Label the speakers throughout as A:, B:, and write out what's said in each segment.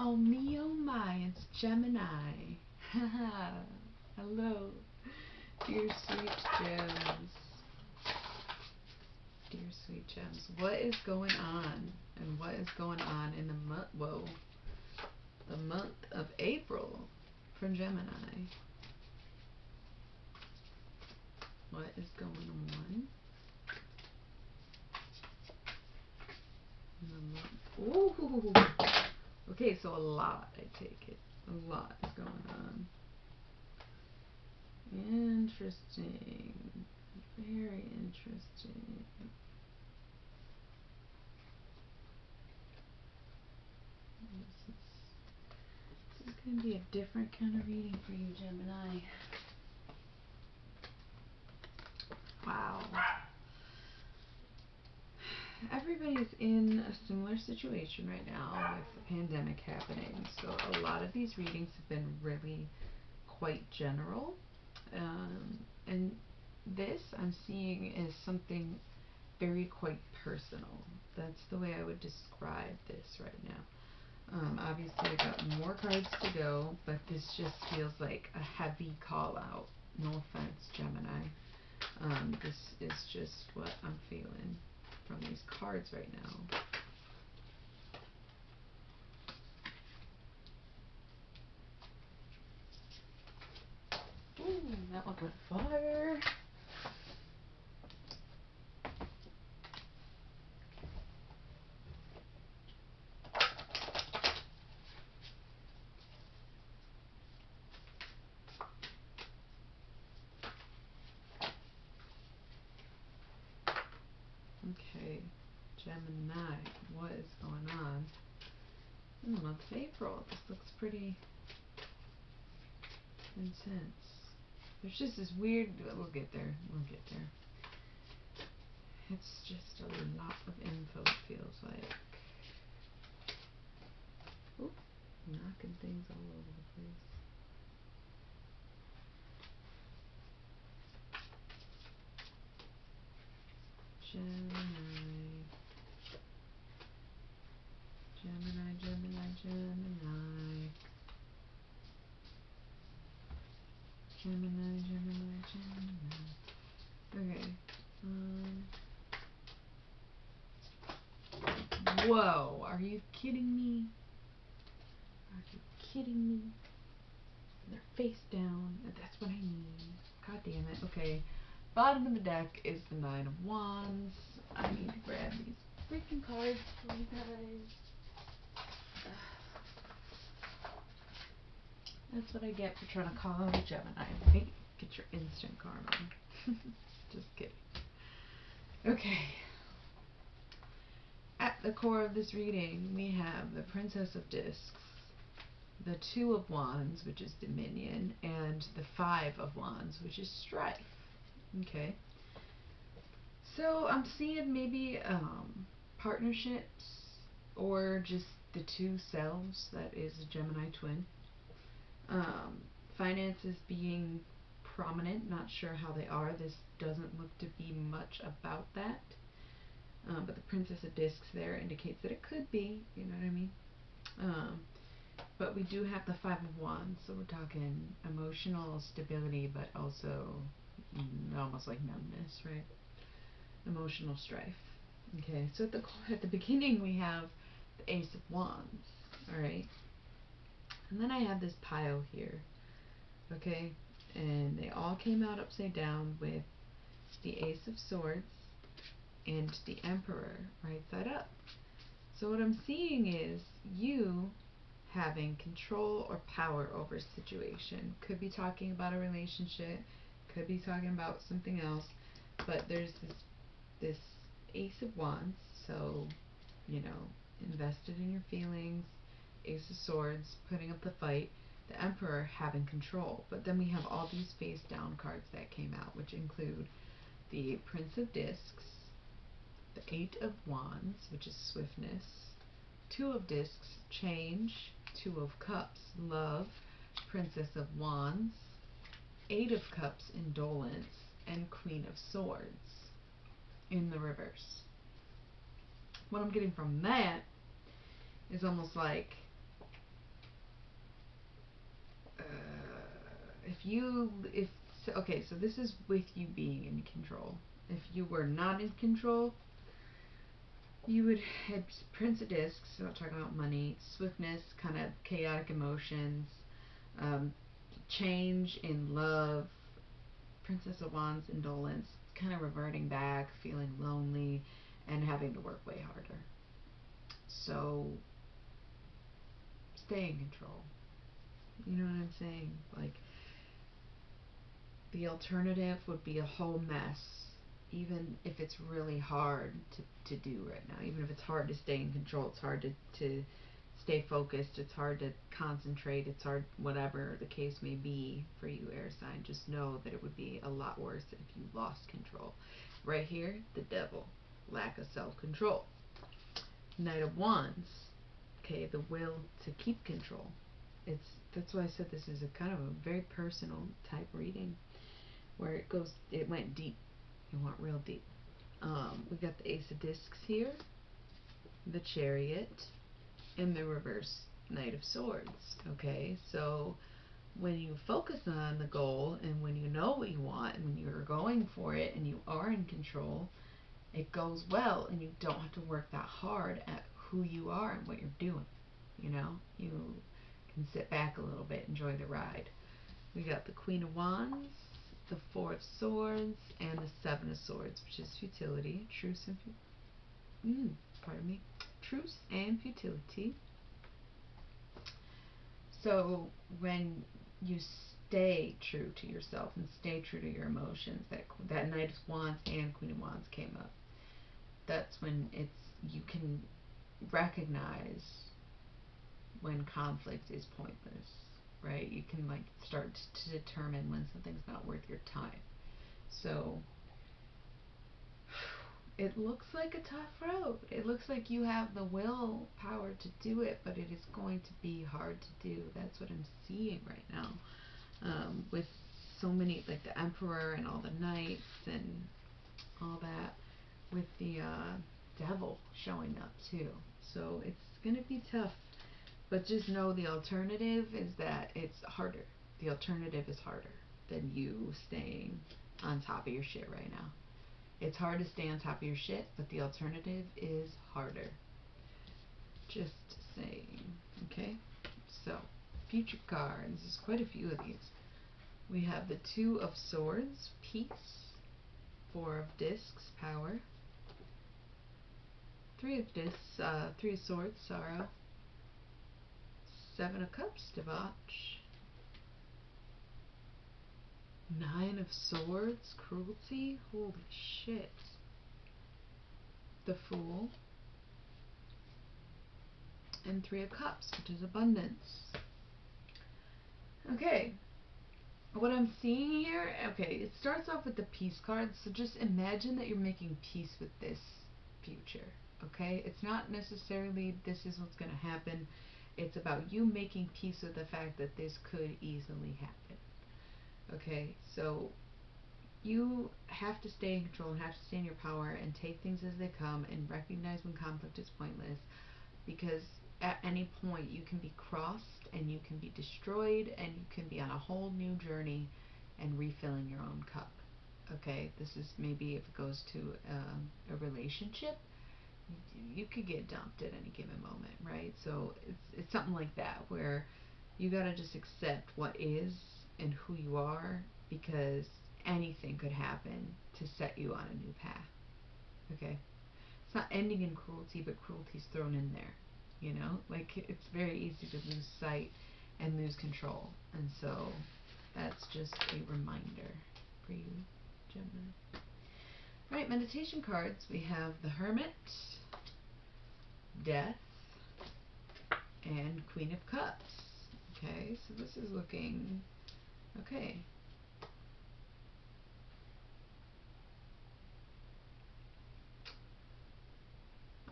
A: Oh me, oh my, it's Gemini. Haha. Hello, dear sweet gems. Dear sweet gems. What is going on? And what is going on in the month? Whoa. The month of April for Gemini. What is going on in the month? Ooh. Okay, so a lot, I take it. A lot is going on. Interesting. Very interesting. This is going to be a different kind of reading for you, Gemini. Wow. Everybody's in a similar situation right now with the pandemic happening, so a lot of these readings have been really quite general. And this I'm seeing is something very quite personal. That's the way I would describe this right now. Obviously, I got more cards to go, but this just feels like a heavy call out. No offense, Gemini. This is just what I'm feeling from these cards right now. Ooh, that one got fire. Okay, Gemini, what is going on in the month of April? This looks pretty intense. There's just this weird, we'll get there, It's just a lot of info, it feels like. Oop, knocking things all over the place. Gemini. Gemini, Gemini, Gemini. Gemini, Gemini, Gemini. Okay. Whoa, are you kidding me? Are you kidding me? They're face down. That's what I need. God damn it. Okay. Bottom of the deck is the Nine of Wands. I need to grab these freaking cards for you guys. That's what I get for trying to call out a Gemini, right? Get your instant karma. Just kidding. Okay. At the core of this reading, we have the Princess of Discs, the Two of Wands, which is Dominion, and the Five of Wands, which is Strife. Okay. So I'm seeing maybe partnerships or just the two selves. That is a Gemini twin. Finances being prominent. Not sure how they are. This doesn't look to be much about that. But the Princess of Discs there indicates that it could be. You know what I mean? But we do have the Five of Wands, so we're talking emotional stability, but also almost like numbness, right? Emotional strife. Okay, so at the beginning we have the Ace of Wands, all right? And then I have this pile here, okay? And they all came out upside down with the Ace of Swords and the Emperor right side up. So what I'm seeing is you having control or power over a situation. Could be talking about a relationship, could be talking about something else, but there's this Ace of Wands, so, you know, invested in your feelings, Ace of Swords, putting up the fight, the Emperor having control. But then we have all these face down cards that came out, which include the Prince of Discs, the Eight of Wands, which is swiftness, Two of Discs, change, Two of Cups, love, Princess of Wands, Eight of Cups, indolence, and Queen of Swords in the reverse. What I'm getting from that is almost like Okay, so this is with you being in control. If you were not in control, you would have Prince of Discs, so talking about money, swiftness, kind of chaotic emotions, um, change in love, Princess of Wands, indolence, kind of reverting back, feeling lonely, and having to work way harder. So, stay in control. You know what I'm saying? Like, the alternative would be a whole mess, even if it's really hard to do right now. Even if it's hard to stay in control, it's hard to stay focused, it's hard to concentrate, it's hard, whatever the case may be for you, air sign. Just know that it would be a lot worse if you lost control. Right here, the devil, lack of self-control. Knight of Wands, okay, the will to keep control. That's why I said this is a kind of a very personal type reading, where it went deep. You want real deep. We got the Ace of Discs here, the Chariot, and the reverse Knight of Swords. Okay, so when you focus on the goal and when you know what you want and when you're going for it and you are in control, it goes well and you don't have to work that hard at who you are and what you're doing. You know, you can sit back a little bit, enjoy the ride. We got the Queen of Wands, the Four of Swords, and the Seven of Swords, which is futility, truce and truce and futility. So when you stay true to yourself and stay true to your emotions, that Knight of Wands and Queen of Wands came up. That's when you can recognize when conflict is pointless, right? You can like start to determine when something's not worth your time. So it looks like a tough road. It looks like you have the willpower to do it, but it is going to be hard to do. That's what I'm seeing right now. With so many, like the Emperor and all the knights and all that, with the devil showing up too. So it's going to be tough. But just know the alternative is that it's harder. The alternative is harder than you staying on top of your shit right now. It's hard to stay on top of your shit, but the alternative is harder. Just saying. Okay? So, future cards. There's quite a few of these. We have the Two of Swords, peace. Four of Discs, power. Three of Swords, sorrow. Seven of Cups, debauch. Nine of Swords, cruelty. Holy shit. The Fool. And Three of Cups, which is abundance. Okay. What I'm seeing here, okay, it starts off with the peace card, so just imagine that you're making peace with this future, okay? It's not necessarily this is what's going to happen. It's about you making peace with the fact that this could easily happen, okay? So you have to stay in control and have to stay in your power and take things as they come and recognize when conflict is pointless, because at any point you can be crossed and you can be destroyed and you can be on a whole new journey and refilling your own cup. Okay, this is maybe if it goes to a relationship, you could get dumped at any given moment, right? So it's something like that where you gotta just accept what is and who you are, because anything could happen to set you on a new path. Okay, it's not ending in cruelty, but cruelty's thrown in there. You know, like it's very easy to lose sight and lose control, and so that's just a reminder for you, Gemini. Alright, meditation cards. We have the Hermit, Death, and Queen of Cups. Okay, so this is looking okay.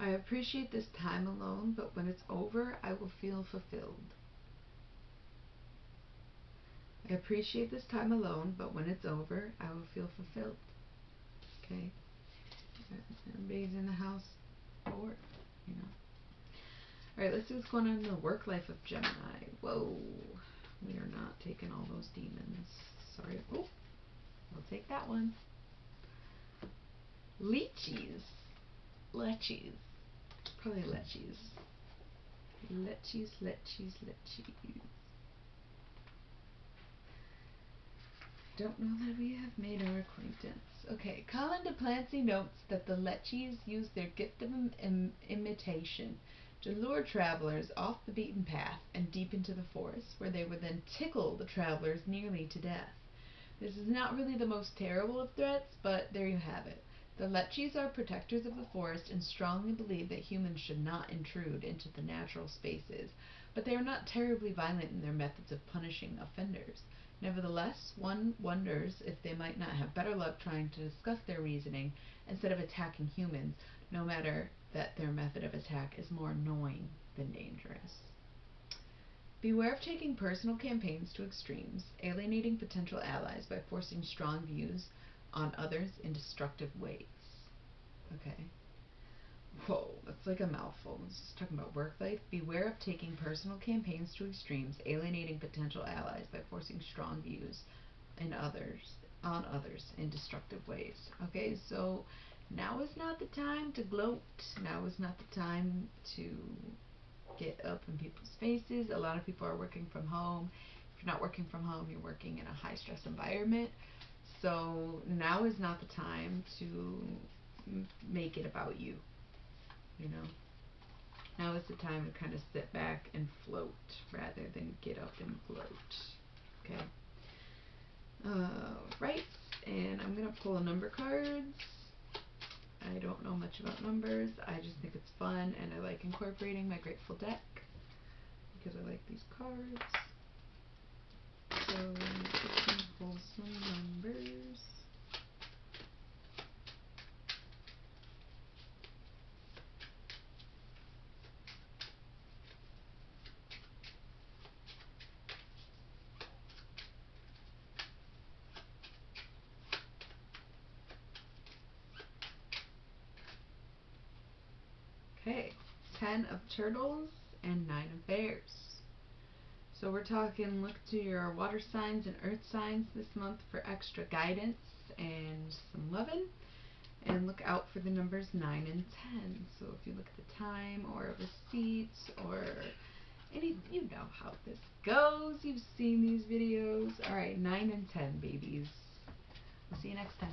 A: I appreciate this time alone, but when it's over, I will feel fulfilled. I appreciate this time alone, but when it's over, I will feel fulfilled. Okay? Everybody's in the house bored, you know. Alright, let's see what's going on in the work life of Gemini. Whoa. We are not taking all those demons. Sorry. Oh, we'll take that one. Leeches. Lechies. Probably lechies. Lechies, lechies, lechies. Don't know that we have made our acquaintance. Okay, Colin de Plancy notes that the lechies use their gift of imitation to lure travelers off the beaten path and deep into the forest, where they would then tickle the travelers nearly to death. This is not really the most terrible of threats, but there you have it. The lechies are protectors of the forest and strongly believe that humans should not intrude into the natural spaces, but they are not terribly violent in their methods of punishing offenders. Nevertheless, one wonders if they might not have better luck trying to discuss their reasoning instead of attacking humans, no matter that their method of attack is more annoying than dangerous. Beware of taking personal campaigns to extremes, alienating potential allies by forcing strong views on others in destructive ways. Okay. Whoa, that's like a mouthful. This is talking about work life. Beware of taking personal campaigns to extremes, alienating potential allies by forcing strong views on others in destructive ways. Okay, so now is not the time to gloat. Now is not the time to get up in people's faces. A lot of people are working from home. If you're not working from home, you're working in a high stress environment. So now is not the time to make it about you. You know, now is the time to kind of sit back and float rather than get up and gloat. Okay. Right, and I'm gonna pull number cards. I don't know much about numbers. I just think it's fun, and I like incorporating my Grateful deck because I like these cards. So I'm gonna pull some numbers. Okay, 10 of turtles and 9 of bears. So we're talking, look to your water signs and earth signs this month for extra guidance and some loving. And look out for the numbers 9 and 10. So if you look at the time or receipts or any, you know how this goes. You've seen these videos. All right, 9 and 10, babies. We'll see you next time.